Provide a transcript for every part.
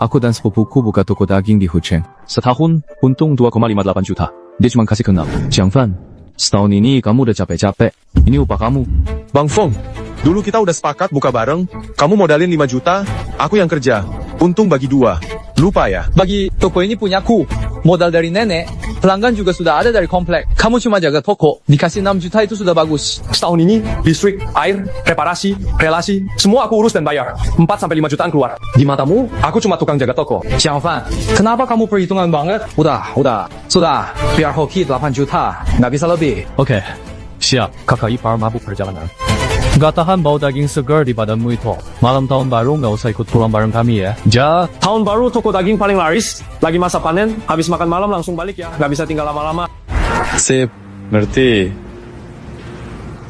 Aku dan sepupuku buka toko daging di Hucheng. Setahun, untung 2,58 juta. Dia cuma kasih ke 6. Jiang Fan, setahun ini kamu udah capek-capek. Ini upah kamu. Bang Feng, dulu kita udah sepakat buka bareng. Kamu modalin 5 juta, aku yang kerja. Untung bagi 2. Lupa ya? Bagi toko ini punyaku. Modal dari nenek, pelanggan juga sudah ada dari komplek. Kamu cuma jaga toko, dikasih 6 juta itu sudah bagus. Setahun ini, listrik, air, reparasi, relasi, semua aku urus dan bayar. 4-5 jutaan keluar. Di matamu, aku cuma tukang jaga toko. Jiang Fan, kenapa kamu perhitungan banget? Udah. Sudah, biar hoki 8 juta. Nggak bisa lebih. Oke, siap. Kakak ipar mabuk perjalanan. Gak tahan bau daging segar di badanmu itu. Malam tahun baru gak usah ikut pulang bareng kami ya. Tahun baru toko daging paling laris. Lagi masa panen, habis makan malam langsung balik ya. Gak bisa tinggal lama-lama. Sip, ngerti.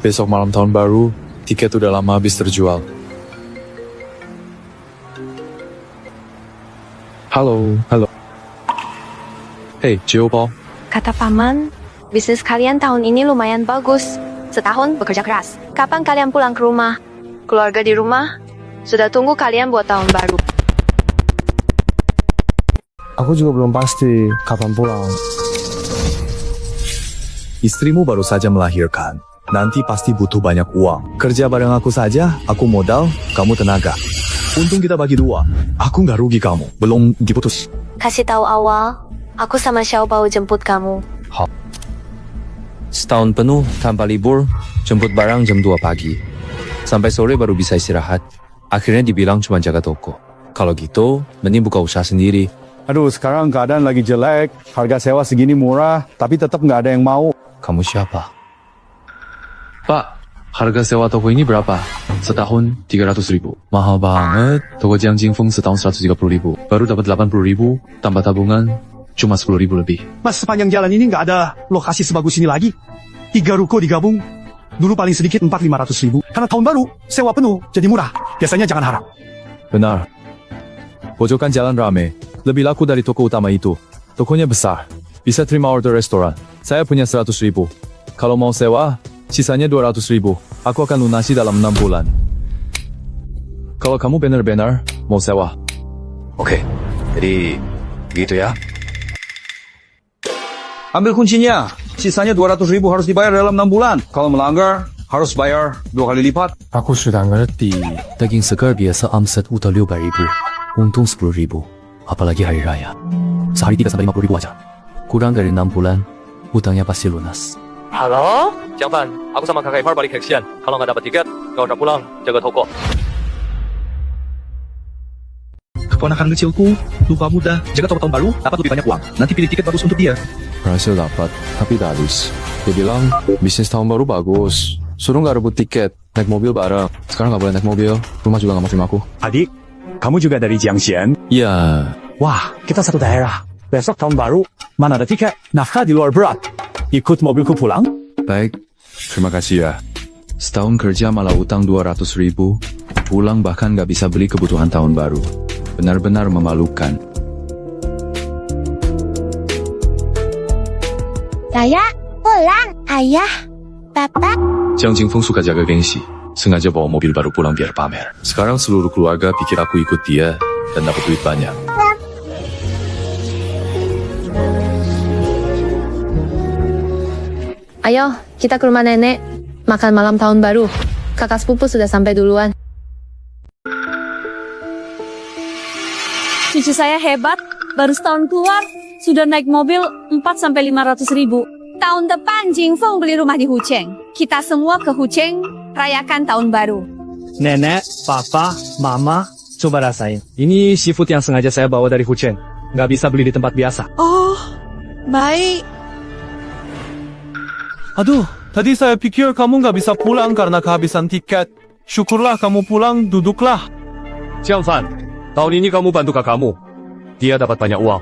Besok malam tahun baru, tiket udah lama habis terjual. Halo. Hey, Jiobao. Kata paman, bisnis kalian tahun ini lumayan bagus. Setahun bekerja keras. Kapan kalian pulang ke rumah? Keluarga di rumah sudah tunggu kalian buat tahun baru. Aku juga belum pasti kapan pulang. Istrimu baru saja melahirkan. Nanti pasti butuh banyak uang. Kerja bareng aku saja, aku modal, kamu tenaga. Untung kita bagi 2. Aku nggak rugi kamu. Belum diputus. Kasih tahu awal, aku sama Xiaobao jemput kamu. Setahun penuh tanpa libur, jemput barang jam 2 pagi. Sampai sore baru bisa istirahat. Akhirnya dibilang cuma jaga toko. Kalau gitu, mending buka usaha sendiri. Aduh, sekarang keadaan lagi jelek. Harga sewa segini murah, tapi tetap nggak ada yang mau. Kamu siapa? Pak, harga sewa toko ini berapa? Setahun 300.000. Mahal banget. Toko Jiang Jingfeng setahun 130.000. Baru dapat 80.000, tambah tabungan cuma 10.000 lebih. Mas, sepanjang jalan ini nggak ada lokasi sebagus ini lagi. 3 ruko digabung. Dulu paling sedikit 400-500 ribu. Karena tahun baru, sewa penuh, jadi murah. Biasanya jangan harap. Benar. Pojokan jalan rame. Lebih laku dari toko utama itu. Tokonya besar. Bisa terima order restoran. Saya punya 100.000. Kalau mau sewa, sisanya 200.000. Aku akan lunasi dalam 6 bulan. Kalau kamu benar-benar mau sewa. Oke, jadi gitu ya. Ambil kuncinya. Sisanya 200.000 harus dibayar dalam 6 bulan. Kalau melanggar, harus bayar 2 kali lipat. Aku sudah ngerti. Daging segar biasa omset udah 600.000. Untung 10.000. Apalagi hari raya. Sehari 3-50 ribu aja. Kurang dari 6 bulan, hutangnya pasti lunas. Halo? Jiang Fan, aku sama kakak ipar balik Hexian. Kalau nggak dapat tiket, nggak usah pulang, jaga toko. Keponakan kecilku, lupa muda, jaga toko tahun baru, dapat lebih banyak uang. Nanti pilih tiket bagus untuk dia. Berhasil dapat, tapi tak habis. Dia bilang, bisnis tahun baru bagus. Suruh nggak rebut tiket, naik mobil bareng. Sekarang nggak boleh naik mobil, rumah juga nggak mau terima aku. Adik, kamu juga dari Jiangxian? Iya. Wah, kita satu daerah. Besok tahun baru, mana ada tiket? Nafkah di luar berat. Ikut mobilku pulang? Baik, terima kasih ya. Setahun kerja malah utang 200.000. Pulang bahkan nggak bisa beli kebutuhan tahun baru. Benar-benar memalukan. Saya pulang, ayah, papa. Jiang Jingfeng suka jaga gengsi. Sengaja bawa mobil baru pulang biar pamer. Sekarang seluruh keluarga pikir aku ikut dia dan dapat duit banyak. Ayo, kita ke rumah nenek. Makan malam tahun baru. Kakak sepupu sudah sampai duluan. Cucu saya hebat, baru setahun keluar, sudah naik mobil 4-500 ribu. Tahun depan Jingfeng beli rumah di Hucheng. Kita semua ke Hucheng, rayakan tahun baru. Nenek, papa, mama, coba rasain. Ini seafood yang sengaja saya bawa dari Hucheng. Nggak bisa beli di tempat biasa. Oh, baik. Aduh, tadi saya pikir kamu nggak bisa pulang karena kehabisan tiket. Syukurlah kamu pulang, duduklah. Jiang Fan, tahun ini kamu bantu kakakmu. Dia dapat banyak uang.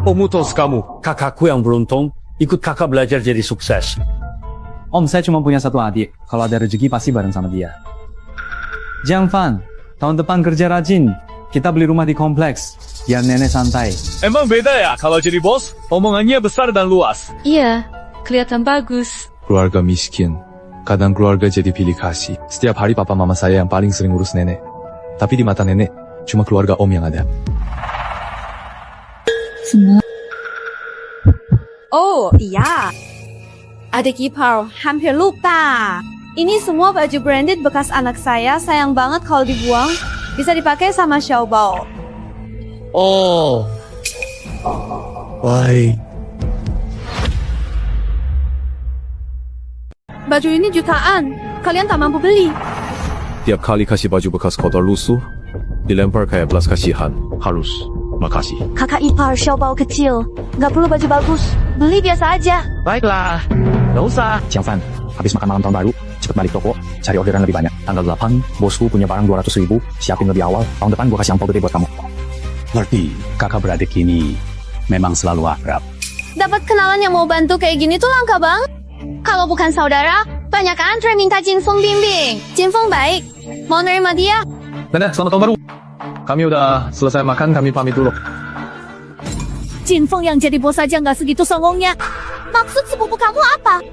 Pemutus kamu. Kakakku yang beruntung, ikut kakak belajar jadi sukses. Om, saya cuma punya satu adik. Kalau ada rezeki pasti bareng sama dia. Jiang Fan, tahun depan kerja rajin. Kita beli rumah di kompleks, biar nenek santai. Emang beda ya kalau jadi bos? Omongannya besar dan luas. Iya, kelihatan bagus. Keluarga miskin. Kadang keluarga jadi pilih kasih. Setiap hari papa mama saya yang paling sering urus nenek. Tapi di mata nenek, cuma keluarga om yang ada. Semua. Oh, iya. Adik ipar, hampir lupa. Ini semua baju branded bekas anak saya, sayang banget kalau dibuang. Bisa dipakai sama Xiaobao. Oh. Baik. Baju ini jutaan. Kalian tak mampu beli. Tiap kali kasih baju bekas kotor lusuh, dilempar kayak belas kasihan. Harus. Makasih. Kakak ipar Xiaobao kecil. Gak perlu baju bagus. Beli biasa aja. Baiklah. Gak usah. Siang Fan, habis makan malam tahun baru, cepet balik toko, cari orderan lebih banyak. Tanggal 8, bosku punya barang 200.000, siapin lebih awal. Tahun depan gua kasih angpau gede buat kamu. Ngerti, kakak beradik ini memang selalu akrab. Dapat kenalan yang mau bantu kayak gini tuh langka banget. Kalau bukan saudara, banyak antre minta Jinfeng bimbing. Jinfeng baik. Mau nerima dia? Nenek, selamat tahun baru. Kami udah selesai makan, kami pamit dulu. Jinfeng yang jadi bos aja nggak segitu songongnya. Maksud sepupu kamu apa?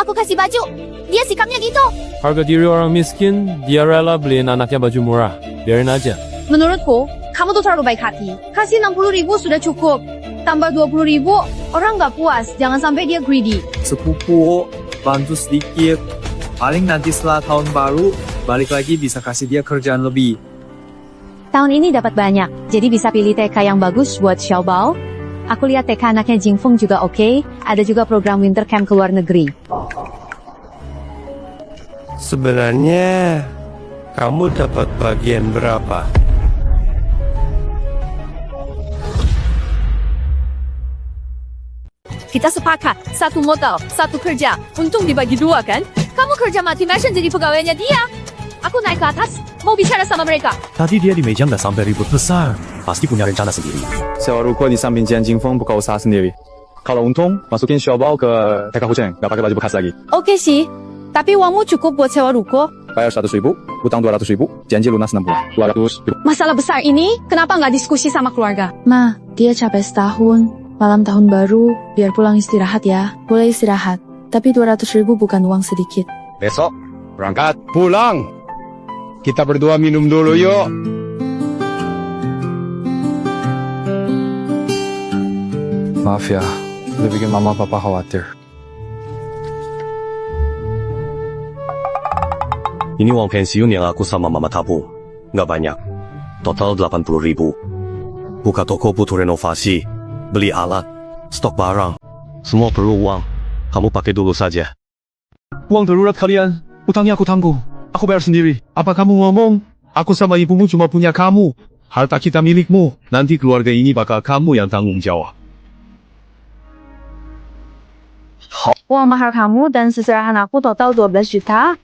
Aku kasih baju. Dia sikapnya gitu. Harga diri orang miskin, dia rela beliin anaknya baju murah. Biarin aja. Menurutku, kamu tuh terlalu baik hati. Kasih 60.000 sudah cukup. Tambah 20.000, orang nggak puas. Jangan sampai dia greedy. Sepupu, bantu sedikit. Paling nanti setelah tahun baru, balik lagi bisa kasih dia kerjaan lebih. Tahun ini dapat banyak, jadi bisa pilih TK yang bagus buat Xiaobao. Aku lihat TK anaknya Jinfeng juga oke. Ada juga program winter camp ke luar negeri. Sebenarnya, kamu dapat bagian berapa? Kita sepakat, satu modal, satu kerja. Untung dibagi dua kan? Kamu kerja mati mission jadi pegawainya dia. Aku naik ke atas, mau bicara sama mereka. Tadi dia di meja nggak sampai ribut besar. Pasti punya rencana sendiri. Sewa ruko di samping Jian Jingfeng buka usaha sendiri. Kalau untung, masukin Xiaobao ke TK Hucheng, nggak pakai baju bekas lagi. Oke sih, tapi uangmu cukup buat sewa ruko. Bayar 100.000, utang 200.000, janji lunas 60. 200.000. Masalah besar ini, kenapa nggak diskusi sama keluarga? Ma, dia capek setahun. Malam tahun baru, biar pulang istirahat ya. Boleh istirahat, tapi 200.000 bukan uang sedikit. Besok, berangkat. Pulang. Kita berdua minum dulu yuk. Maaf ya, udah bikin mama papa khawatir. Ini uang pensiun yang aku sama mama tabung. Nggak banyak. Total 80.000. Buka toko butuh renovasi. Beli alat. Stok barang. Semua perlu uang. Kamu pakai dulu saja. Uang darurat kalian, utangnya aku tanggung. Aku bayar sendiri. Apa kamu ngomong? Aku sama ibumu cuma punya kamu. Harta kita milikmu. Nanti keluarga ini bakal kamu yang tanggung jawab. Uang mahar kamu dan seserahan aku total 12 juta.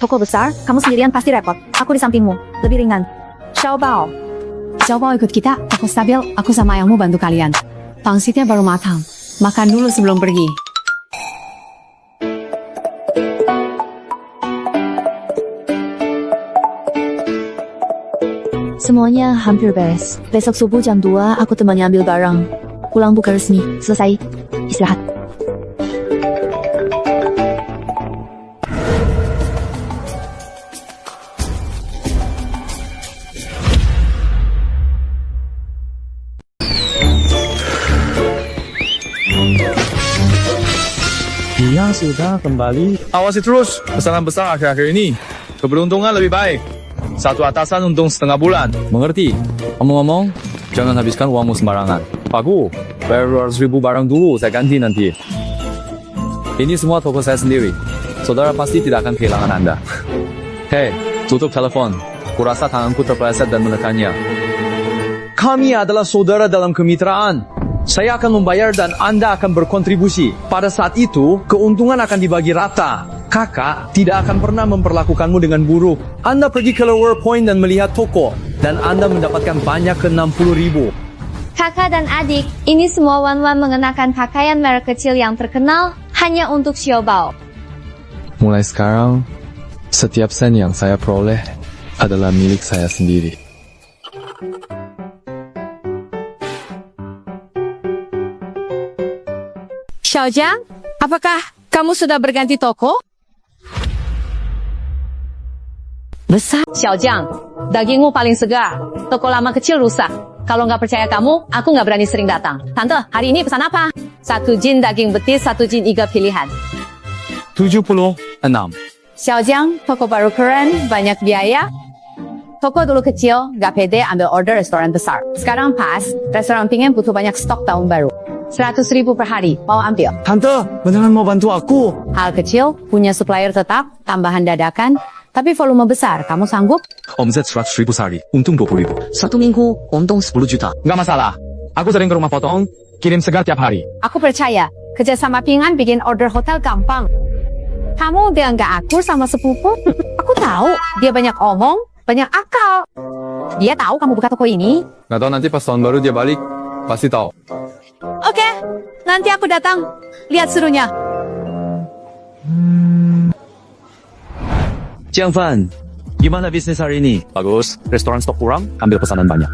Toko besar, kamu sendirian pasti repot. Aku di sampingmu, lebih ringan. Xiaobao. Xiaobao ikut kita, toko stabil, aku sama ayahmu bantu kalian. Pangsitnya baru matang. Makan dulu sebelum pergi. Semuanya hampir beres. Besok subuh jam 2 aku temani ambil barang. Pulang buka resmi. Selesai. Istirahat. Dia sudah kembali. Awasi terus pesanan besar akhir-akhir ini. Keberuntungan lebih baik. Satu atasan untung setengah bulan. Mengerti? Ngomong-ngomong, jangan habiskan uangmu sembarangan. Aku, bayar 200.000 barang dulu, saya ganti nanti. Ini semua toko saya sendiri. Saudara pasti tidak akan kehilangan Anda. Hei, tutup telepon. Kurasa tanganku terpeleset dan menekannya. Kami adalah saudara dalam kemitraan. Saya akan membayar dan Anda akan berkontribusi. Pada saat itu, keuntungan akan dibagi rata. Kakak tidak akan pernah memperlakukanmu dengan buruk. Anda pergi ke Lower Point dan melihat toko. Dan Anda mendapatkan banyak ke 60.000. Kakak dan adik, ini semua Wan-Wan mengenakan pakaian merek kecil yang terkenal hanya untuk Xiaobao. Mulai sekarang, setiap sen yang saya peroleh adalah milik saya sendiri. Xiaojiang, apakah kamu sudah berganti toko? Besar. Xiaojiang, dagingmu paling segar. Toko lama kecil rusak. Kalau nggak percaya kamu, aku nggak berani sering datang. Tante, hari ini pesan apa? 1 jin daging betis, 1 jin iga pilihan. 76. Xiaojiang, toko baru keren, banyak biaya. Toko dulu kecil, nggak pede ambil order restoran besar. Sekarang pas, restoran pingin butuh banyak stok tahun baru. 100.000 per hari, mau ambil? Tante, beneran mau bantu aku? Hal kecil, punya supplier tetap, tambahan dadakan, tapi volume besar, kamu sanggup? Omset 100.000 sehari, untung 20.000. 1 minggu, untung 10 juta. Nggak masalah. Aku sering ke rumah potong, kirim segar tiap hari. Aku percaya, kerja sama Pingan bikin order hotel gampang. Kamu dia nggak akur sama sepupu? Aku tahu, dia banyak omong, banyak akal. Dia tahu kamu buka toko ini? Nggak tahu nanti pas tahun baru dia balik, pasti tahu. Oke, nanti aku datang. Lihat serunya. Jiang Fan, gimana bisnis hari ini? Bagus, restoran stok kurang, ambil pesanan banyak.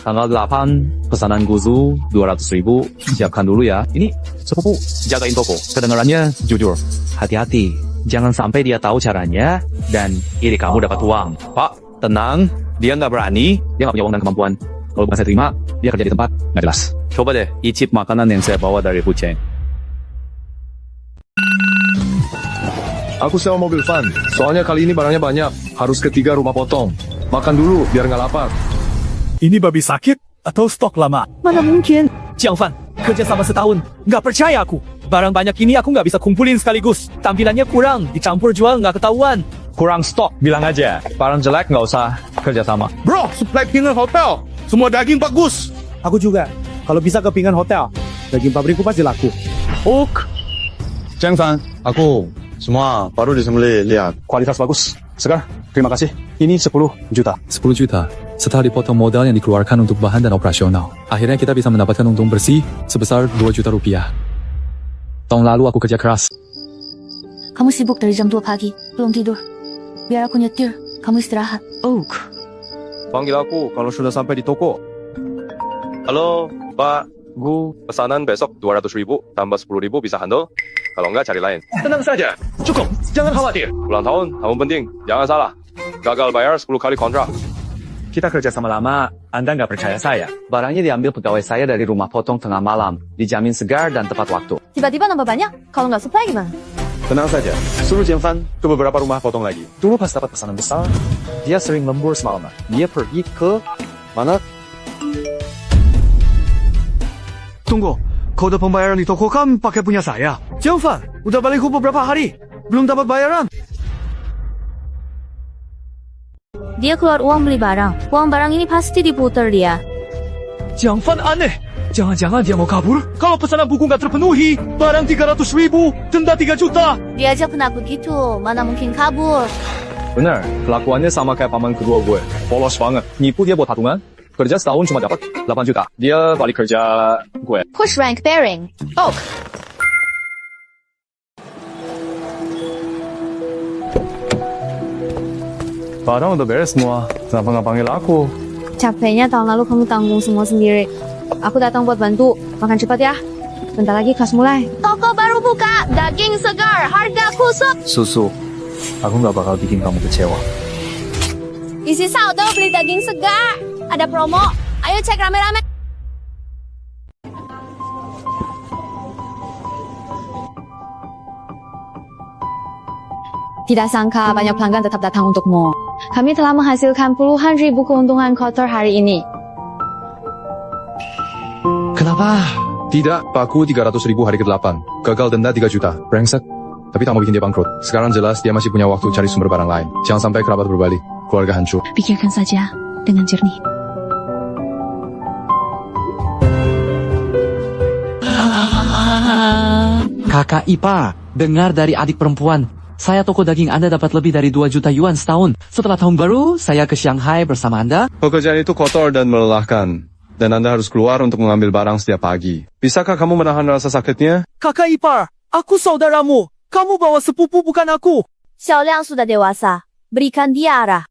Tanggal 8, pesanan guzu 200.000, siapkan dulu ya. Ini sepupu, jagain toko. Kedengarannya jujur, hati-hati. Jangan sampai dia tahu caranya, dan iri kamu dapat uang. Pak, tenang, dia nggak berani, dia nggak punya uang dan kemampuan. Kalau bukan saya terima, dia kerja di tempat, nggak jelas. Coba deh, icip makanan yang saya bawa dari Hucheng. Aku sewa mobil van, soalnya kali ini barangnya banyak. Harus ke 3 rumah potong. Makan dulu, biar nggak lapar. Ini babi sakit atau stok lama? Mana mungkin? Jiang Fan, kerja sama setahun. Nggak percaya aku. Barang banyak ini aku nggak bisa kumpulin sekaligus. Tampilannya kurang, dicampur jual nggak ketahuan. Kurang stok, bilang aja. Barang jelek nggak usah kerja sama. Bro, supply Pingan Hotel. Semua daging bagus. Aku juga. Kalau bisa ke Pingan Hotel, daging pabrikku pasti laku. Jiang Fan, aku semua baru disembelih, lihat. Kualitas bagus, segar. Terima kasih. Ini 10 juta. 10 juta. Setelah dipotong modal yang dikeluarkan untuk bahan dan operasional, akhirnya kita bisa mendapatkan untung bersih sebesar 2 juta rupiah. Tahun lalu aku kerja keras. Kamu sibuk dari jam 2 pagi, belum tidur. Biar aku nyetir, kamu istirahat. Panggil aku kalau sudah sampai di toko. Halo, Pak. Pesanan besok 200.000, tambah 10.000 bisa handle. Kalau enggak, cari lain. Tenang saja, cukup. Jangan khawatir. Ulang tahun, kamu penting. Jangan salah. Gagal bayar 10 kali kontrak. Kita kerja sama lama, Anda nggak percaya saya. Barangnya diambil pegawai saya dari rumah potong tengah malam. Dijamin segar dan tepat waktu. Tiba-tiba nambah banyak, kalau nggak supply gimana? Tenang saja, suruh Jiang Fan ke beberapa rumah potong lagi. Dulu pas dapat pesanan besar, dia sering lembur semalaman. Dia pergi ke Mana? Tunggu, kode pembayaran di toko kan pakai punya saya. Jiang Fan, udah balik beberapa hari. Belum dapat bayaran. Dia keluar uang beli barang. Uang barang ini pasti diputar dia. Jiang Fan aneh. Jangan-jangan dia mau kabur? Kalau pesanan buku nggak terpenuhi, barang 300.000, denda 3 juta. Dia aja penakut gitu, mana mungkin kabur. Bener, kelakuannya sama kayak paman kedua gue. Polos banget. Nipu dia buat patungan. Kerja setahun cuma dapat 8 juta. Dia balik kerja gue. Push rank bearing. Oak. Barang udah beres semua. Kenapa nggak panggil aku? Capeknya tahun lalu kamu tanggung semua sendiri. Aku datang buat bantu. Makan cepat ya. Bentar lagi kelas mulai. Toko baru buka, daging segar, harga khusus. Susu, aku nggak bakal bikin kamu kecewa. Isi saldo beli daging segar. Ada promo. Ayo cek rame-rame. Tidak sangka banyak pelanggan tetap datang untukmu. Kami telah menghasilkan puluhan ribu keuntungan kotor hari ini. Kenapa? Tidak, paku 300.000 hari ke-8. Gagal denda 3 juta. Brengsek. Tapi tak mau bikin dia bangkrut. Sekarang jelas dia masih punya waktu cari sumber barang lain. Jangan sampai kerabat berbalik. Keluarga hancur. Pikirkan saja dengan jernih. Kakak ipar, dengar dari adik perempuan. Saya toko daging Anda dapat lebih dari 2 juta yuan setahun. Setelah tahun baru, saya ke Shanghai bersama Anda. Pekerjaan itu kotor dan melelahkan. Dan Anda harus keluar untuk mengambil barang setiap pagi. Bisakah kamu menahan rasa sakitnya? Kakak ipar, aku saudaramu. Kamu bawa sepupu bukan aku. Xiaoliang sudah dewasa. Berikan dia arah.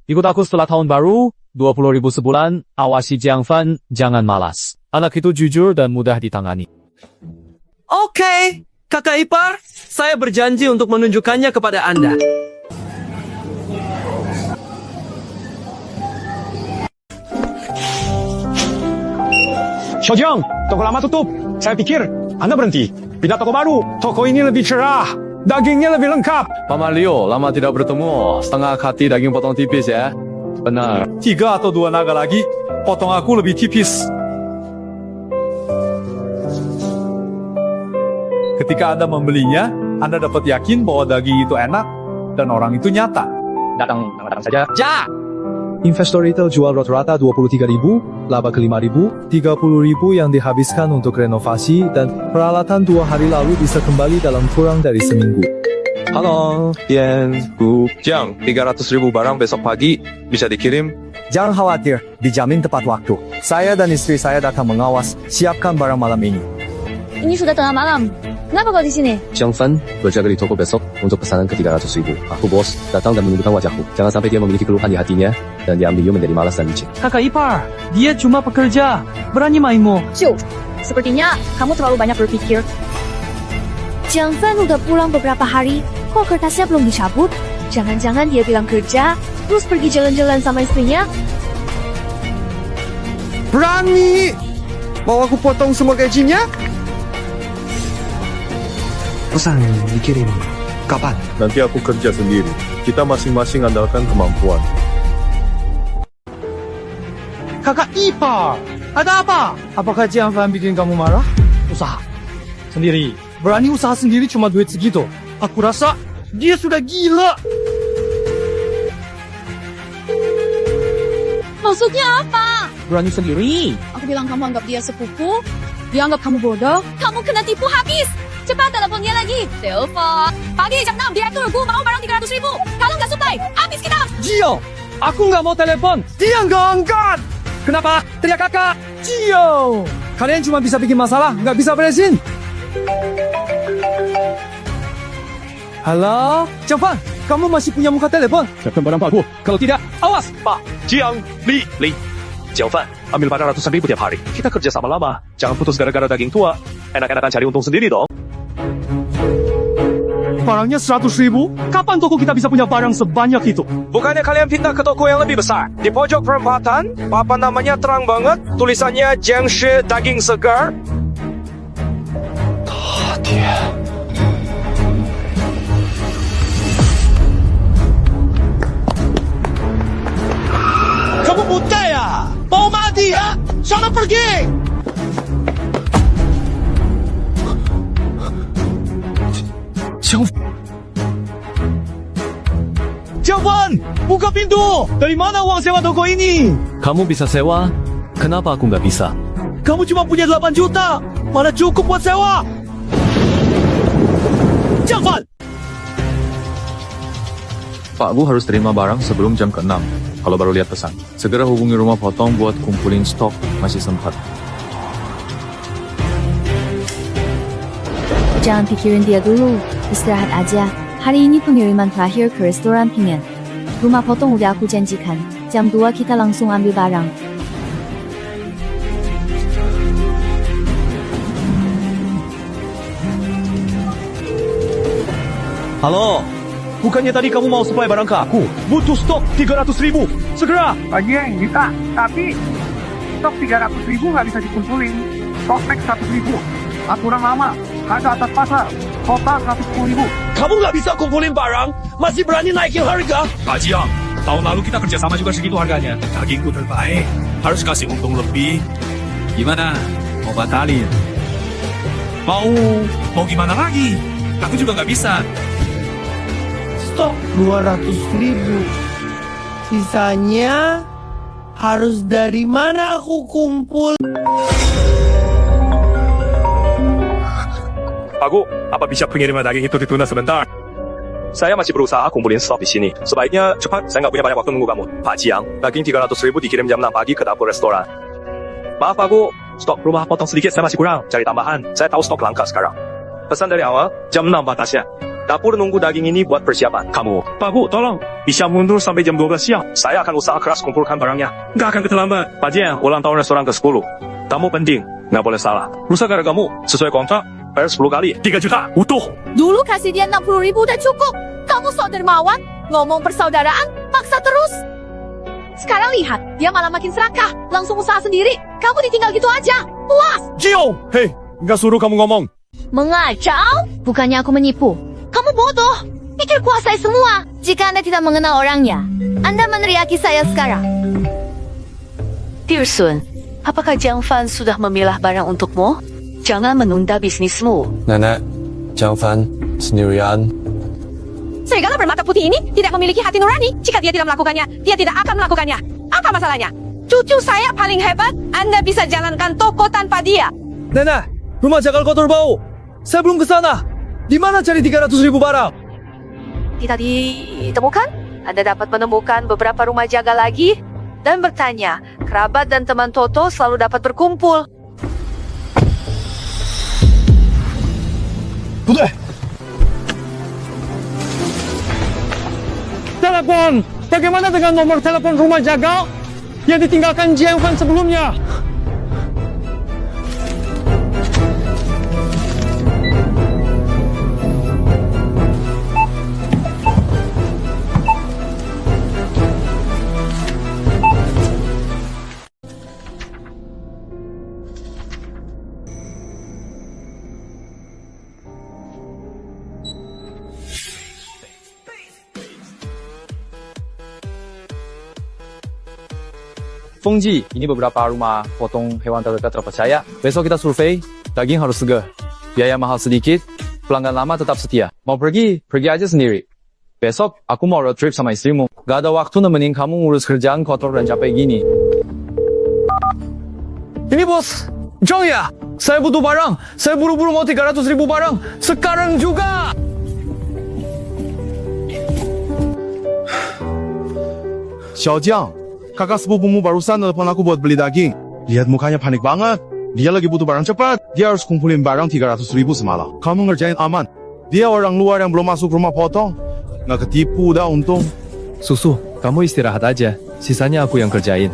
Ikut aku setelah tahun baru, 20.000 sebulan, awasi Jiang Fan, jangan malas. Anak itu jujur dan mudah ditangani. Oke, kakak ipar, saya berjanji untuk menunjukkannya kepada Anda. Xiaojiang, toko lama tutup. Saya pikir Anda berhenti. Pindah toko baru. Toko ini lebih cerah. Dagingnya lebih lengkap. Paman Leo, lama tidak bertemu. Setengah hati daging potong tipis ya. Benar. 3 atau 2 naga lagi, potong aku lebih tipis. Ketika Anda membelinya, Anda dapat yakin bahwa daging itu enak dan orang itu nyata. Datang saja. Ja! Investor retail jual rata-rata 23.000, laba ke 5.000, 30.000 yang dihabiskan untuk renovasi dan peralatan 2 hari lalu bisa kembali dalam kurang dari seminggu. Halo, Tian, Bu, Jiang, 300.000 barang besok pagi bisa dikirim. Jangan khawatir, dijamin tepat waktu. Saya dan istri saya datang mengawas, siapkan barang malam ini. Ini sudah tengah malam. Kenapa kau di sini? Jiang Fan berjaga di toko besok untuk pesanan ke 300.000. Aku bos, datang dan menunjukkan wajahku. Jangan sampai dia memiliki keluhan di hatinya dan diambil you menjadi malas dan licin. Kakak ipar, dia cuma pekerja. Berani mainmu. Ciu, sepertinya kamu terlalu banyak berpikir. Jiang Fan udah pulang beberapa hari, kok kertasnya belum dicabut? Jangan-jangan dia bilang kerja, terus pergi jalan-jalan sama istrinya? Berani! Mau aku potong semua gajinya? Pesan dikirim. Kapan? Nanti aku kerja sendiri. Kita masing-masing andalkan kemampuan. Kakak ipar, ada apa? Apakah Jiang Fan bikin kamu marah? Usaha sendiri. Berani usaha sendiri cuma duit segitu. Aku rasa dia sudah gila. Maksudnya apa? Berani sendiri. Aku bilang kamu anggap dia sepupu, dia anggap kamu bodoh, kamu kena tipu habis. Cepat teleponnya lagi. Telepon. Pagi jam 6, direkturku mau barang 300.000. Kalau nggak supply, habis kita. Gio, aku nggak mau telepon. Dia nggak angkat. Kenapa? Teriak kakak. Gio, kalian cuma bisa bikin masalah, nggak bisa beresin. Halo, Jiang, kamu masih punya muka telepon? Siapkan barang Pak Gu. Kalau tidak, awas. Pak, Jiang, Li, Jiang Fan, ambil 400.000 tiap hari. Kita kerja sama lama. Jangan putus gara-gara daging tua. Enak-enakan cari untung sendiri dong. Barangnya 100.000? Kapan toko kita bisa punya barang sebanyak itu? Bukannya kalian pindah ke toko yang lebih besar? Di pojok perempatan, papan namanya terang banget, tulisannya Jiangshi daging segar. Dia. Kamu buta ya? Mau mati ya? Sana pergi! Jiang, buka pintu! Dari mana uang sewa toko ini? Kamu bisa sewa, kenapa aku nggak bisa? Kamu cuma punya 8 juta! Mana cukup buat sewa? Jiang! Pak Bu harus terima barang sebelum jam ke-6. Kalau baru lihat pesan, segera hubungi rumah potong buat kumpulin stok, masih sempat. Jangan pikirin dia dulu, istirahat aja. Hari ini pengiriman terakhir ke restoran Pingyan. Rumah potong udah aku janjikan, jam 2 kita langsung ambil barang. Halo, bukannya tadi kamu mau supply barang ke aku? Butuh stok 300.000, segera! Bagian bisa, tapi stok 300.000 nggak bisa dikumpulin. Stok max 100.000, aturan lama, harga atas pasar, total 110.000. Kamu nggak bisa kumpulin barang, masih berani naikin harga? Pak Jiang, tahun lalu kita kerjasama juga segitu harganya. Dagingku terbaik, harus kasih untung lebih. Gimana? Mau batalin? Mau gimana lagi? Aku juga nggak bisa. Stok 200.000. Sisanya harus dari mana aku kumpul? Pak Gu, apa bisa pengiriman daging itu ditunda sebentar? Saya masih berusaha kumpulin stok di sini. Sebaiknya cepat, saya nggak punya banyak waktu nunggu kamu. Pak Jiang, daging 300.000 dikirim jam 6 pagi ke dapur restoran. Maaf Pak Gu, stok rumah potong sedikit saya masih kurang. Cari tambahan, saya tahu stok langka sekarang. Pesan dari awal, jam 6 batasnya. Dapur nunggu daging ini buat persiapan. Kamu, Pak Gu, tolong. Bisa mundur sampai jam 12 siang. Saya akan usaha keras kumpulkan barangnya. Nggak akan terlambat. Pak Jiang, ulang tahun restoran ke-10. Tamu penting, nggak boleh salah. Rusak gara kamu, sesuai kontrak, bayar 10 kali, 3 juta, utuh. Dulu kasih dia 60.000 udah cukup. Kamu sok dermawan, ngomong persaudaraan, maksa terus. Sekarang lihat, dia malah makin serakah, langsung usaha sendiri. Kamu ditinggal gitu aja. Puas! Gio! Hei, nggak suruh kamu ngomong. Mengacau? Bukannya aku menipu. Kamu bodoh. Pikir kuasai semua. Jika Anda tidak mengenal orangnya, Anda meneriaki saya sekarang. Tirsun, apakah Jiang Fan sudah memilah barang untukmu? Jangan menunda bisnismu. Nenek, Jiang Fan sendirian. Serigala bermata putih ini tidak memiliki hati nurani. Jika dia tidak melakukannya, dia tidak akan melakukannya. Apa masalahnya? Cucu saya paling hebat. Anda bisa jalankan toko tanpa dia. Nenek, rumah jagal kotor bau. Saya belum ke sana. Di mana cari 300.000 barang? Tidak ditemukan? Anda dapat menemukan beberapa rumah jaga lagi dan bertanya, kerabat dan teman Toto selalu dapat berkumpul. Putih! Telepon! Bagaimana dengan nomor telepon rumah jagal yang ditinggalkan Jiang Fan sebelumnya? Fengji, ini beberapa rumah potong hewan terdekat terpercaya. Besok kita survei, daging harus segar. Biaya mahal sedikit, pelanggan lama tetap setia. Mau pergi, pergi aja sendiri. Besok, aku mau road trip sama istrimu. Gak ada waktu nemenin kamu ngurus kerjaan kotor dan capek gini. Ini bos, Jong ya? Saya butuh barang. Saya buru-buru mau 300.000 barang. Sekarang juga! Xiaojiang, kakak sepupumu barusan telepon aku buat beli daging. Lihat mukanya panik banget. Dia lagi butuh barang cepat. Dia harus kumpulin barang 300.000 semalam. Kamu ngerjain aman. Dia orang luar yang belum masuk rumah potong. Nggak ketipu dah untung. Susu, kamu istirahat aja. Sisanya aku yang kerjain.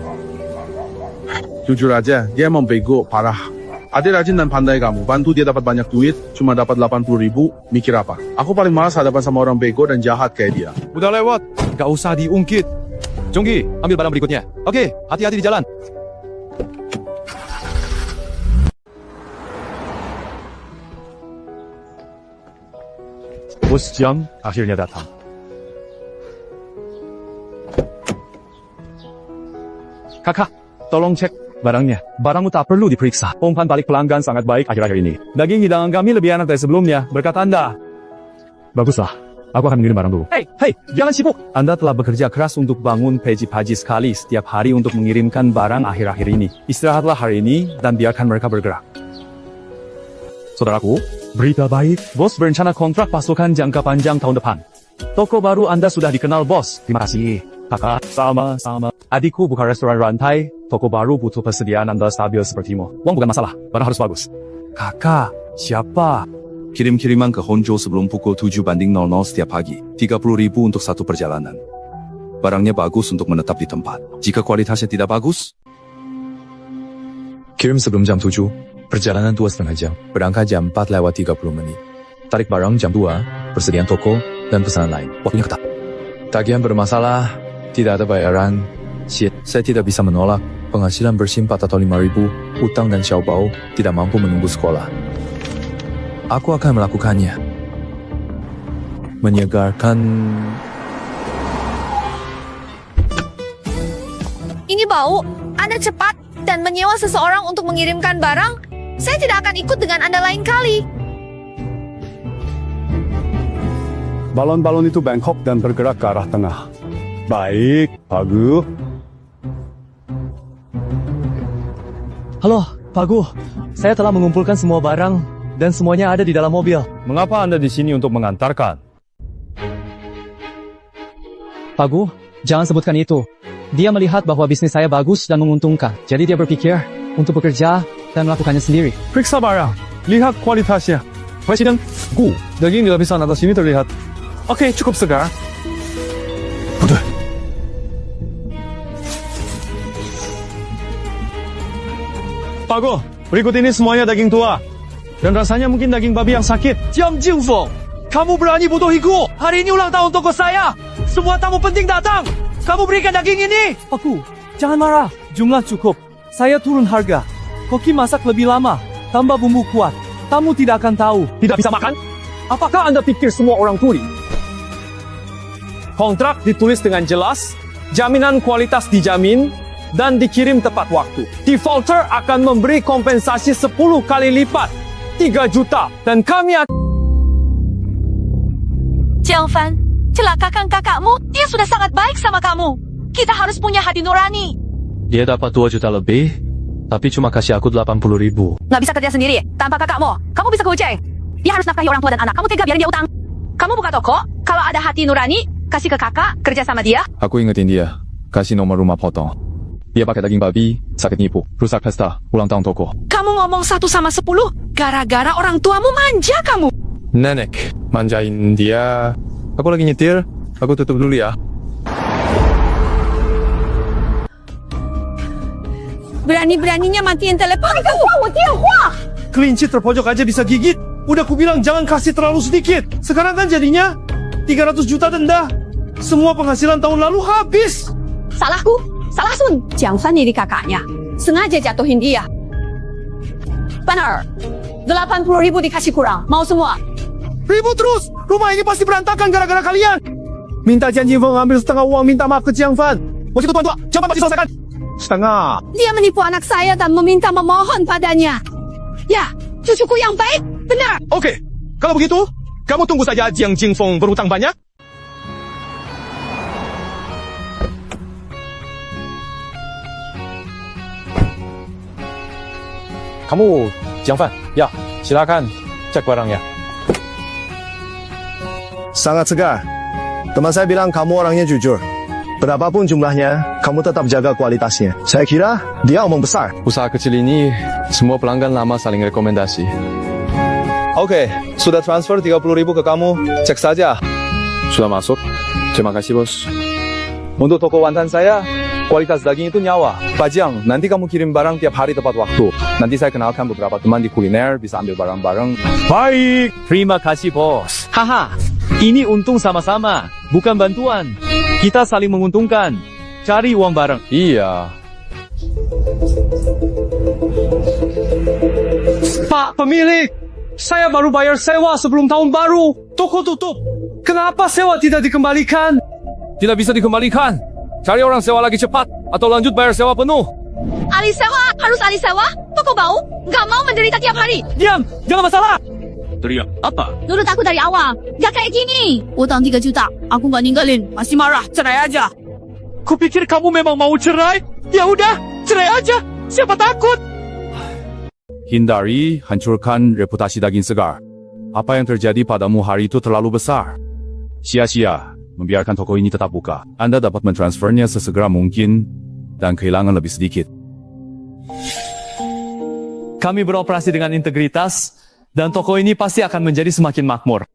Jujur aja, dia emang bego, parah. Adik rajin dan pandai kamu. Bantu dia dapat banyak duit, cuma dapat 80.000. Mikir apa? Aku paling malas hadapan sama orang bego dan jahat kayak dia. Udah lewat. Gak usah diungkit. Jonggi, ambil barang berikutnya. Oke, hati-hati di jalan. Bos Jiang akhirnya datang. Kakak, tolong cek barangnya. Barangmu tak perlu diperiksa. Umpan balik pelanggan sangat baik akhir-akhir ini. Daging hidangan kami lebih enak dari sebelumnya, berkat Anda. Baguslah, aku akan mengirim barang dulu. Hei, jangan sibuk. Anda telah bekerja keras untuk bangun Peji-Paji sekali setiap hari untuk mengirimkan barang akhir-akhir ini. Istirahatlah hari ini dan biarkan mereka bergerak. Saudaraku, berita baik. Bos berencana kontrak pasokan jangka panjang tahun depan. Toko baru Anda sudah dikenal, bos. Terima kasih. Kakak, sama-sama. Adikku buka restoran rantai. Toko baru butuh persediaan Anda stabil sepertimu. Uang bukan masalah, barang harus bagus. Kakak, siapa? Kirim-kiriman ke Honjo sebelum pukul 7:00 setiap pagi. 30.000 untuk satu perjalanan. Barangnya bagus untuk menetap di tempat. Jika kualitasnya tidak bagus, kirim sebelum jam 7. Perjalanan 2,5 jam. Berangkat jam 4:30. Tarik barang jam 2. Persediaan toko dan pesanan lain. Waktunya ketat. Tagihan bermasalah. Tidak ada bayaran. Saya tidak bisa menolak. Penghasilan bersih 4 atau 5.000. Utang dan xiaobao tidak mampu menunggu sekolah. Aku akan melakukannya. Menyegarkan. Ini bau. Anda cepat dan menyewa seseorang untuk mengirimkan barang. Saya tidak akan ikut dengan Anda lain kali. Balon-balon itu bengkok dan bergerak ke arah tengah. Baik, Pagu. Halo, Pagu. Saya telah mengumpulkan semua barang dan semuanya ada di dalam mobil. Mengapa Anda di sini untuk mengantarkan? Pagu, jangan sebutkan itu. Dia melihat bahwa bisnis saya bagus dan menguntungkan. Jadi dia berpikir untuk bekerja dan melakukannya sendiri. Periksa barang. Lihat kualitasnya. Presiden, daging di lapisan atas ini terlihat. Oke, cukup segar. Betul. Pago, berikut ini semuanya daging tua. Dan rasanya mungkin daging babi yang sakit. Jiang Jingfeng, kamu berani bodohiku. Hari ini ulang tahun toko saya. Semua tamu penting datang. Kamu berikan daging ini. Pagu, jangan marah. Jumlah cukup. Saya turun harga. Koki masak lebih lama, tambah bumbu kuat. Tamu tidak akan tahu. Tidak bisa makan? Apakah Anda pikir semua orang tuli? Kontrak ditulis dengan jelas, jaminan kualitas dijamin, dan dikirim tepat waktu. Defaulter akan memberi kompensasi 10 kali lipat, 3 juta, dan kami akan... Jiang Fan, celakakan kakakmu. Dia sudah sangat baik sama kamu. Kita harus punya hati nurani. Dia dapat 2 juta lebih, tapi cuma kasih aku 80.000. Nggak bisa kerja sendiri tanpa kakakmu. Kamu bisa gojek. Dia harus nafkahi orang tua dan anak. Kamu tega biarin dia utang. Kamu buka toko, kalau ada hati nurani, kasih ke kakak, kerja sama dia. Aku ingetin dia, kasih nomor rumah potong. Dia pakai daging babi, sakit nipu, rusak pesta, ulang tahun toko. Kamu ngomong 1 sama 10, gara-gara orang tuamu manja kamu. Nenek, manjain dia. Aku lagi nyetir, aku tutup dulu ya. Berani-beraninya matiin teleponku. Kelinci terpojok aja bisa gigit. Udah kubilang jangan kasih terlalu sedikit. Sekarang kan jadinya 300 juta denda. Semua penghasilan tahun lalu habis. Salahku, salah Sun. Jiang Fan ini kakaknya, sengaja jatuhin dia. Benar, 80.000 dikasih kurang. Mau semua? Ribut terus. Rumah ini pasti berantakan gara-gara kalian. Minta Jiang Jingfeng ambil setengah uang, minta maaf ke Jiang Fan. Bos itu tuan tua, cepat pasti selesaikan. Setengah. Dia menipu anak saya dan meminta memohon padanya. Ya, cucuku yang baik, benar. Oke, kalau begitu, kamu tunggu saja Jiang Jingfeng berhutang banyak. Kamu, Jiang Fan, ya, silakan cek barangnya. Sangat segar. Teman saya bilang kamu orangnya jujur. Berapapun jumlahnya, kamu tetap jaga kualitasnya. Saya kira dia omong besar. Usaha kecil ini, semua pelanggan lama saling rekomendasi. Oke, sudah transfer 30.000 ke kamu. Cek saja. Sudah masuk. Terima kasih, bos. Untuk toko wantan saya, kualitas daging itu nyawa. Pak Jiang, nanti kamu kirim barang tiap hari tepat waktu. Nanti saya kenalkan beberapa teman di kuliner, bisa ambil barang-barang. Baik, terima kasih bos. Haha, ini untung sama-sama, bukan bantuan. Kita saling menguntungkan. Cari uang bareng. Iya. Pak pemilik, saya baru bayar sewa sebelum tahun baru. Toko tutup. Kenapa sewa tidak dikembalikan? Tidak bisa dikembalikan. Cari orang sewa lagi cepat, atau lanjut bayar sewa penuh. Alih sewa, harus alih sewa. Toko bau, nggak mau menderita tiap hari. Diam, jangan masalah. Teriak apa? Nurut aku dari awal, nggak kayak gini. Utang 3 juta, aku nggak ninggalin. Masih marah, cerai aja. Kupikir kamu memang mau cerai. Ya udah, cerai aja. Siapa takut? Hindari hancurkan reputasi daging segar. Apa yang terjadi padamu hari itu terlalu besar. Sia-sia membiarkan toko ini tetap buka. Anda dapat mentransfernya sesegera mungkin dan kehilangan lebih sedikit. Kami beroperasi dengan integritas, dan toko ini pasti akan menjadi semakin makmur.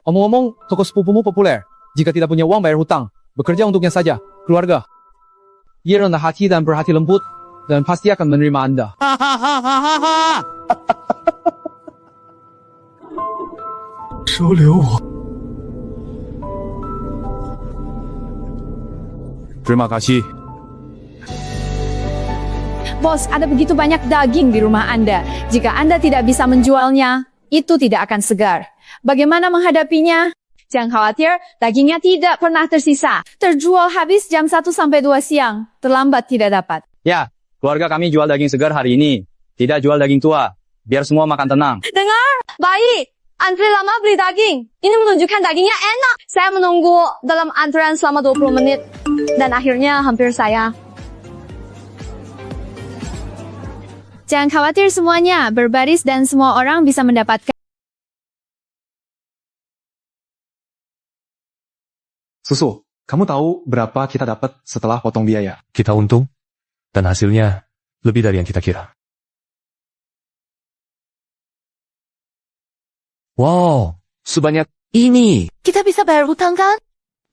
Omong-omong, toko sepupumu populer. Jika tidak punya uang, bayar hutang. Bekerja untuknya saja, keluarga. Dia rendah hati dan berhati lembut, dan pasti akan menerima Anda. Terima kasih. Bos, ada begitu banyak daging di rumah Anda. Jika Anda tidak bisa menjualnya, itu tidak akan segar. Bagaimana menghadapinya? Jangan khawatir, dagingnya tidak pernah tersisa. Terjual habis jam 1 sampai 2 siang. Terlambat tidak dapat. Ya, keluarga kami jual daging segar hari ini. Tidak jual daging tua. Biar semua makan tenang. Dengar, baik. Antri lama beli daging. Ini menunjukkan dagingnya enak. Saya menunggu dalam antrean selama 20 menit. Dan akhirnya hampir saya. Jangan khawatir semuanya, berbaris dan semua orang bisa mendapatkan. Susu, kamu tahu berapa kita dapat setelah potong biaya? Kita untung, dan hasilnya lebih dari yang kita kira. Wow, sebanyak ini. Kita bisa bayar hutang kan?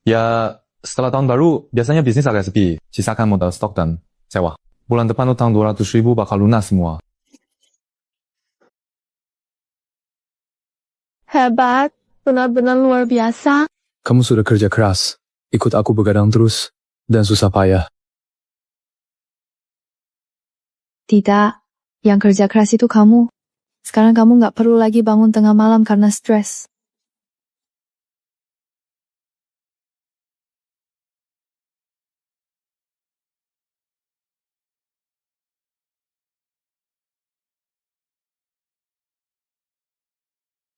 Ya, setelah tahun baru, biasanya bisnis agak sepi. Sisakan modal stok dan sewa. Bulan depan utang 200.000 bakal lunas semua. Hebat, benar-benar luar biasa. Kamu sudah kerja keras, ikut aku begadang terus, dan susah payah. Tidak, Yang kerja keras itu kamu. Sekarang kamu nggak perlu lagi bangun tengah malam karena stres.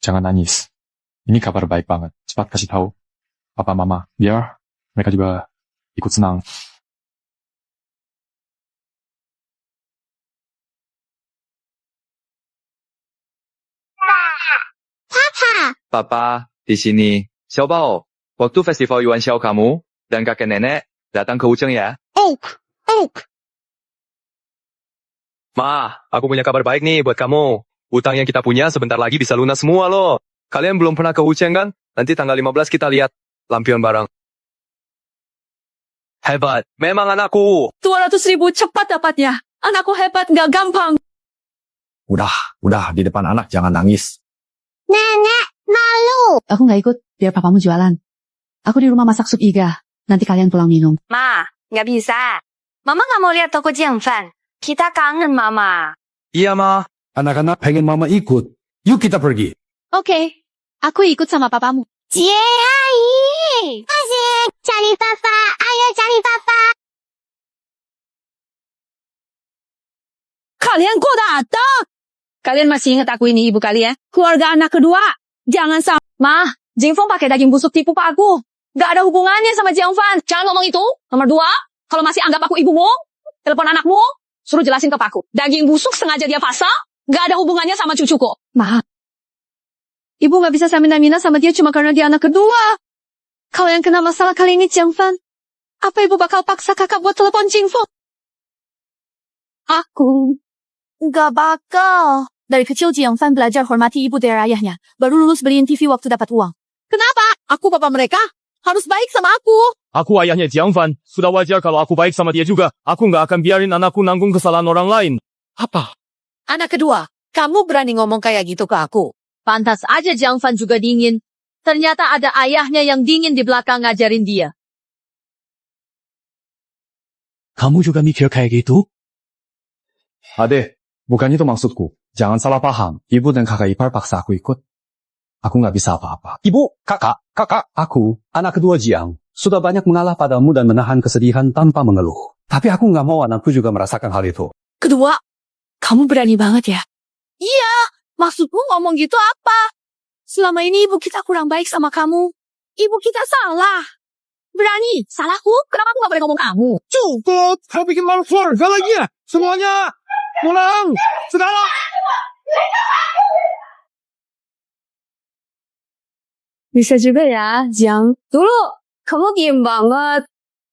Jangan nangis. Ini kabar baik banget. Cepat kasih tahu Papa Mama, biar mereka juga ikut senang. Papa, di sini. Xiaobao, waktu festival Yuan Xiao kamu dan kakek nenek datang ke Wucheng ya. Oak. Ma, aku punya kabar baik nih buat kamu. Utang yang kita punya sebentar lagi bisa lunas semua loh. Kalian belum pernah ke Wucheng kan? Nanti tanggal 15 kita lihat lampion bareng. Hebat, memang anakku. 200.000 cepat dapatnya. Anakku hebat, gak gampang. Udah, di depan anak jangan nangis. Nenek, malu. Aku nggak ikut, biar papamu jualan. Aku di rumah masak sup iga. Nanti kalian pulang minum. Ma, nggak bisa. Mama nggak mau lihat toko Jiangfan. Kita kangen, Mama. Iya, Ma. Anak-anak pengen mama ikut. Yuk kita pergi. Oke, aku ikut sama papamu. Yeay. Asik. Cari papa. Ayo cari papa. Kalian kok datang? Kalian masih ingat aku ini ibu kalian? Keluarga anak kedua. Jangan sama. Ma, Jingfeng pakai daging busuk tipu pak aku. Gak ada hubungannya sama Jiangfan. Jangan ngomong itu. Nomor 2, kalau masih anggap aku ibumu, telepon anakmu, suruh jelasin ke paku. Daging busuk sengaja dia pasang, gak ada hubungannya sama cucuku. Ma, ibu nggak bisa samina-mina sama dia cuma karena dia anak kedua. Kalau yang kena masalah kali ini Jiangfan, apa ibu bakal paksa kakak buat telepon Jingfeng? Aku nggak bakal. Dari kecil Jiangfan belajar hormati ibu dari ayahnya. Baru lulus beliin TV waktu dapat uang. Kenapa? Aku papa mereka. Harus baik sama aku. Aku ayahnya Jiangfan. Sudah wajar kalau aku baik sama dia juga. Aku nggak akan biarin anakku nanggung kesalahan orang lain. Apa? Anak kedua, kamu berani ngomong kayak gitu ke aku. Pantas aja Jiangfan juga dingin. Ternyata ada ayahnya yang dingin di belakang ngajarin dia. Kamu juga mikir kayak gitu? Ade, bukan itu maksudku. Jangan salah paham. Ibu dan kakak ipar paksa aku ikut. Aku nggak bisa apa-apa. Ibu, kakak. Aku, anak kedua Jiang, sudah banyak mengalah padamu dan menahan kesedihan tanpa mengeluh. Tapi aku nggak mau anakku juga merasakan hal itu. Kedua, kamu berani banget ya? Iya, maksudmu ngomong gitu apa? Selama ini ibu kita kurang baik sama kamu. Ibu kita salah. Berani, salahku? Kenapa aku gak boleh ngomong kamu? Cukup, kau bikin malu keluarga lagi ya? Semuanya, pulang, sekarang. Bisa juga ya, Jiang. Dulu, kamu diem banget.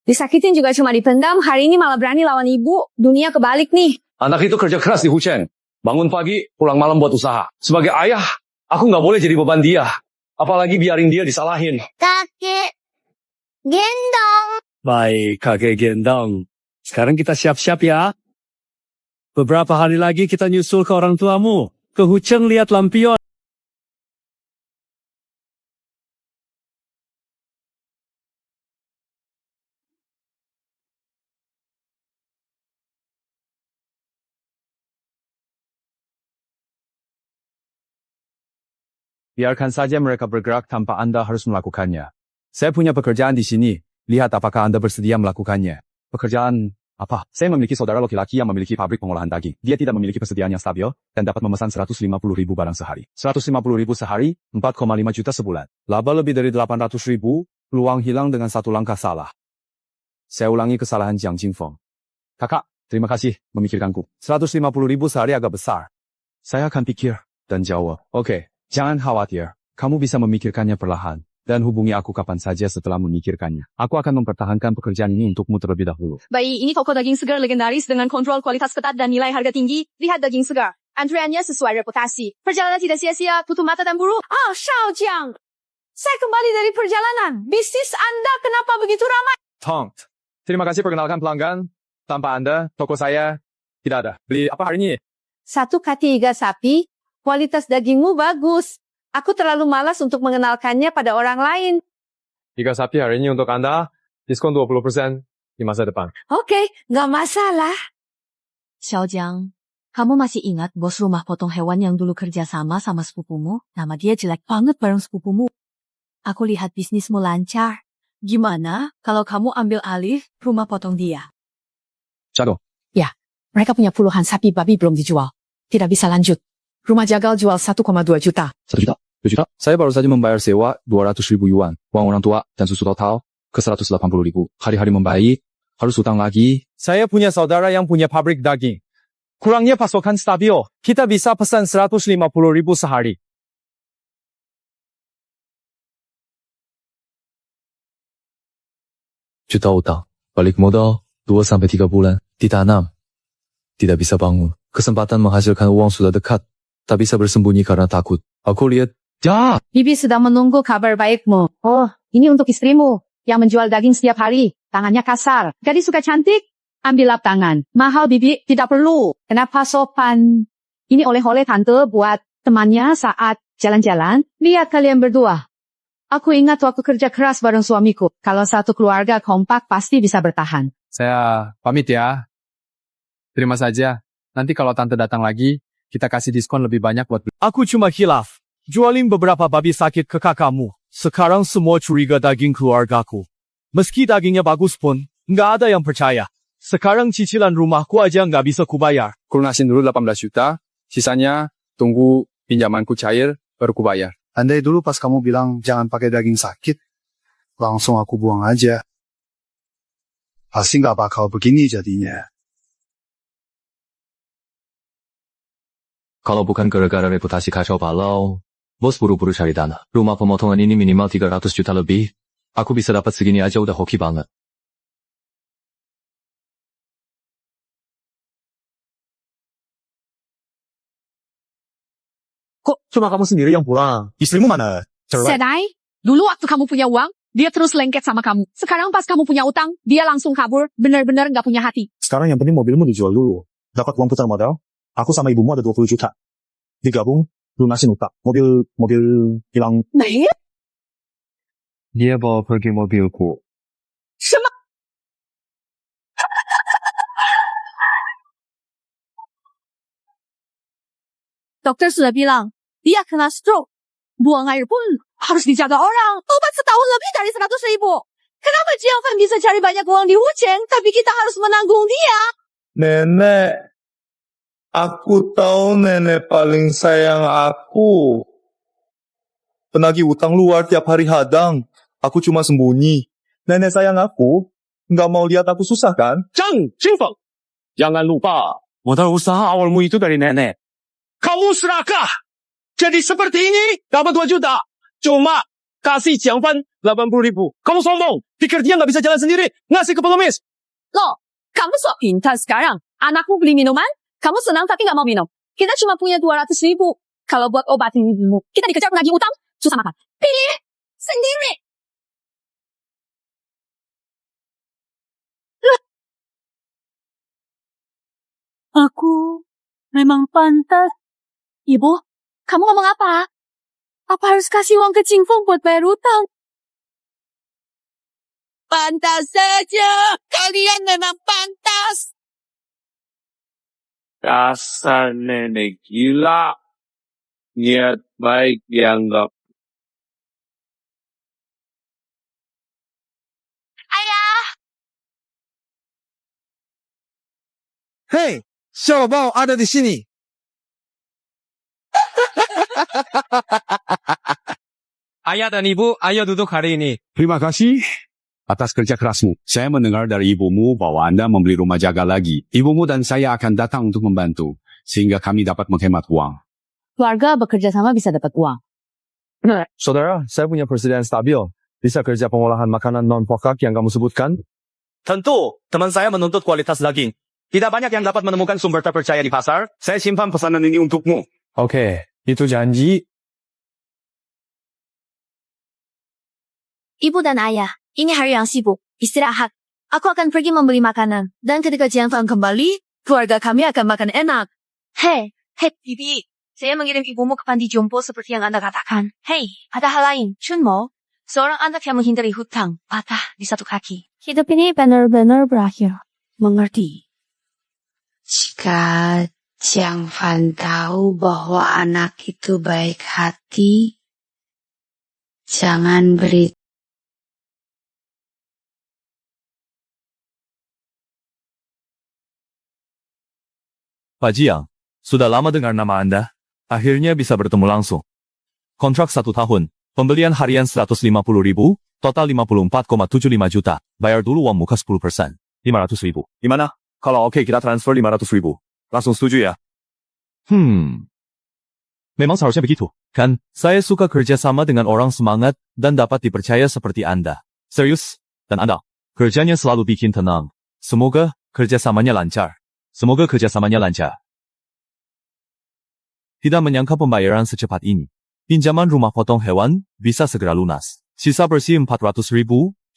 Disakitin juga cuma dipendam, hari ini malah berani lawan ibu. Dunia kebalik nih. Anak itu kerja keras di Wucheng. Bangun pagi, pulang malam buat usaha. Sebagai ayah, aku nggak boleh jadi beban dia. Apalagi biarin dia disalahin. Kakek gendong. Baik, kakek gendong. Sekarang kita siap-siap ya. Beberapa hari lagi kita nyusul ke orang tuamu. Ke Wucheng lihat lampion. Biarkan saja mereka bergerak tanpa Anda harus melakukannya. Saya punya pekerjaan di sini. Lihat apakah Anda bersedia melakukannya. Pekerjaan apa? Saya memiliki saudara laki-laki yang memiliki pabrik pengolahan daging. Dia tidak memiliki persediaan yang stabil dan dapat memesan 150.000 barang sehari. 150.000 sehari, 4,5 juta sebulan. Laba lebih dari 800.000, peluang hilang dengan satu langkah salah. Saya ulangi kesalahan Jiang Jingfeng. Kakak, terima kasih memikirkanku. 150.000 sehari agak besar. Saya akan pikir dan jawab. Oke. Jangan khawatir, kamu bisa memikirkannya perlahan, dan hubungi aku kapan saja setelah memikirkannya. Aku akan mempertahankan pekerjaan ini untukmu terlebih dahulu. Bayi, ini toko daging segar legendaris dengan kontrol kualitas ketat dan nilai harga tinggi. Lihat daging segar. Antreannya sesuai reputasi. Perjalanan tidak sia-sia, tutup mata dan buru. Oh, Xiao Jiang. Saya kembali dari perjalanan. Bisnis Anda kenapa begitu ramai? Tong, terima kasih perkenalkan pelanggan. Tanpa Anda, toko saya tidak ada. Beli apa hari ini? 1 kati iga sapi. Kualitas dagingmu bagus. Aku terlalu malas untuk mengenalkannya pada orang lain. Iga sapi hari ini untuk Anda, diskon 20% di masa depan. Oke, nggak masalah. Xiao Jiang, Kamu masih ingat bos rumah potong hewan yang dulu kerja sama sepupumu? Nama dia jelek banget bareng sepupumu. Aku lihat bisnismu lancar. Gimana kalau kamu ambil alih rumah potong dia? Jago. Ya, mereka punya puluhan sapi babi belum dijual. Tidak bisa lanjut. Rumah jagal jual 1,2 juta. 1 juta? 2 juta? Saya baru saja membayar sewa 200.000 yuan, uang orang tua, dan susu total ke 180.000. Hari-hari membaik, harus utang lagi. Saya punya saudara yang punya pabrik daging. Kurangnya pasokan stabil. Kita bisa pesan 150.000 sehari. Juta utang, balik modal 2-3 bulan, ditanam. Tidak bisa bangun. Kesempatan menghasilkan uang sudah dekat. Tak bisa bersembunyi karena takut. Aku lihat, ya. Bibi sedang menunggu kabar baikmu. Oh, ini untuk istrimu yang menjual daging setiap hari. Tangannya kasar. Gadis suka cantik? Ambil lap tangan. Mahal, Bibi. Tidak perlu. Kenapa sopan? Ini oleh-oleh tante buat temannya saat jalan-jalan. Lihat kalian berdua. Aku ingat waktu kerja keras bareng suamiku. Kalau satu keluarga kompak pasti bisa bertahan. Saya pamit ya. Terima saja. Nanti kalau tante datang lagi, kita kasih diskon lebih banyak buat beli. Aku cuma khilaf. Jualin beberapa babi sakit ke kakakmu. Sekarang semua curiga daging keluargaku. Meski dagingnya bagus pun, nggak ada yang percaya. Sekarang cicilan rumahku aja nggak bisa kubayar. Lunasin dulu 18 juta, sisanya tunggu pinjamanku cair, baru kubayar. Andai dulu pas kamu bilang jangan pakai daging sakit, langsung aku buang aja. Pasti nggak bakal begini jadinya. Kalau bukan gara-gara reputasi kacau balau, bos buru-buru cari dana. Rumah pemotongan ini minimal 300 juta lebih. Aku bisa dapat segini aja udah hoki banget. Kok cuma kamu sendiri yang pulang? Istrimu mana? Sedai, dulu waktu kamu punya uang, dia terus lengket sama kamu. Sekarang pas kamu punya utang, dia langsung kabur, benar-benar gak punya hati. Sekarang yang penting mobilmu dijual dulu. Dapat uang putar modal. Aku sama ibumu ada 20 juta. Digabung, lunasin utang. Mobil hilang. Nah, ya? Dia bawa pergi mobilku. Sama. Dokter sudah bilang, dia kena stroke. Buang air pun harus dijaga orang. Obat setahun lebih dari 100.000. Kenapa Jiangfan bisa cari banyak uang di Wucheng, tapi kita harus menanggung dia? Nenek, aku tahu nenek paling sayang aku. Penagih utang luar tiap hari hadang. Aku cuma sembunyi. Nenek sayang aku. Nggak mau lihat aku susah kan? Zhang Xingfeng, jangan lupa, modal usaha awalmu itu dari nenek. Kamu serakah. Jadi seperti ini, dapat 2 juta. Cuma kasih Jiangfan 80.000. Kamu sombong. Pikir dia nggak bisa jalan sendiri. Ngasih ke pengemis. Loh, kamu sok pintar sekarang. Anakmu beli minuman, kamu senang tapi nggak mau minum. Kita cuma punya 200.000. Kalau buat obatin ibumu, kita dikejar penagih utang, susah makan. Pilih sendiri. Aku memang pantas. Ibu, kamu ngomong apa? Apa harus kasih uang ke Jingfeng buat bayar utang? Pantas saja. Kalian memang pantas. Dasar nenek gila. Niat baik dianggap. Ayah. Hei, Xiaobao ada di sini. Ayah dan ibu, ayo duduk hari ini. Terima kasih atas kerja kerasmu. Saya mendengar dari ibumu bahwa Anda membeli rumah jaga lagi. Ibumu dan saya akan datang untuk membantu, sehingga kami dapat menghemat uang. Keluarga bekerja sama bisa dapat uang. Saudara, saya punya persediaan stabil. Bisa kerja pengolahan makanan non-pokok yang kamu sebutkan? Tentu, teman saya menuntut kualitas daging. Tidak banyak yang dapat menemukan sumber terpercaya di pasar. Saya simpan pesanan ini untukmu. Oke, itu janji. Ibu dan ayah, ini hari yang sibuk. Istirahat. Aku akan pergi membeli makanan. Dan ketika Jiangfang kembali, keluarga kami akan makan enak. Hei, Bibi. Saya mengirim ibumu ke panti jompo seperti yang Anda katakan. Hei, ada hal lain. Chunmo, seorang anak yang menghindari hutang, patah di satu kaki. Hidup ini benar-benar berakhir. Mengerti? Jika Jiang Fan tahu bahwa anak itu baik hati. Jangan beri. Pak Jiang, sudah lama dengar nama Anda. Akhirnya bisa bertemu langsung. Kontrak 1 tahun, pembelian harian 150.000, total 54,75 juta. Bayar dulu uang muka 10%, 500.000. Gimana? Kalau oke kita transfer 500.000. Langsung setuju ya? Memang seharusnya begitu, kan? Saya suka kerja sama dengan orang semangat dan dapat dipercaya seperti Anda. Serius? Dan Anda? Kerjanya selalu bikin tenang. Semoga kerjasamanya lancar. Tidak menyangka pembayaran secepat ini. Pinjaman rumah potong hewan bisa segera lunas. Sisa bersih 400.000,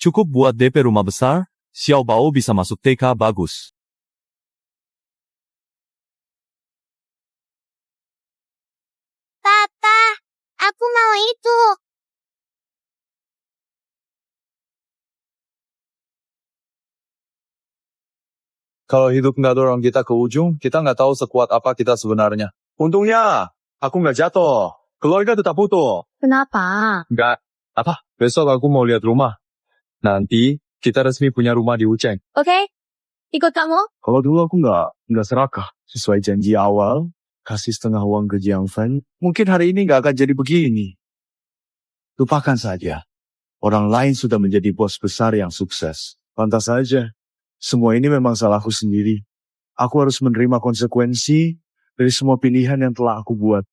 cukup buat DP rumah besar. Xiao Bao bisa masuk TK bagus. Papa, aku mau itu. Kalau hidup nggak dorong kita ke ujung, kita nggak tahu sekuat apa kita sebenarnya. Untungnya, aku nggak jatuh. Keluarga tetap utuh. Kenapa? Nggak. Apa? Besok aku mau lihat rumah. Nanti, kita resmi punya rumah di Wucheng. Oke, ikut kamu? Kalau dulu aku nggak serakah. Sesuai janji awal, kasih setengah uang ke Jiang Fan, mungkin hari ini nggak akan jadi begini. Lupakan saja. Orang lain sudah menjadi bos besar yang sukses. Pantas saja. Semua ini memang salahku sendiri. Aku harus menerima konsekuensi dari semua pilihan yang telah aku buat.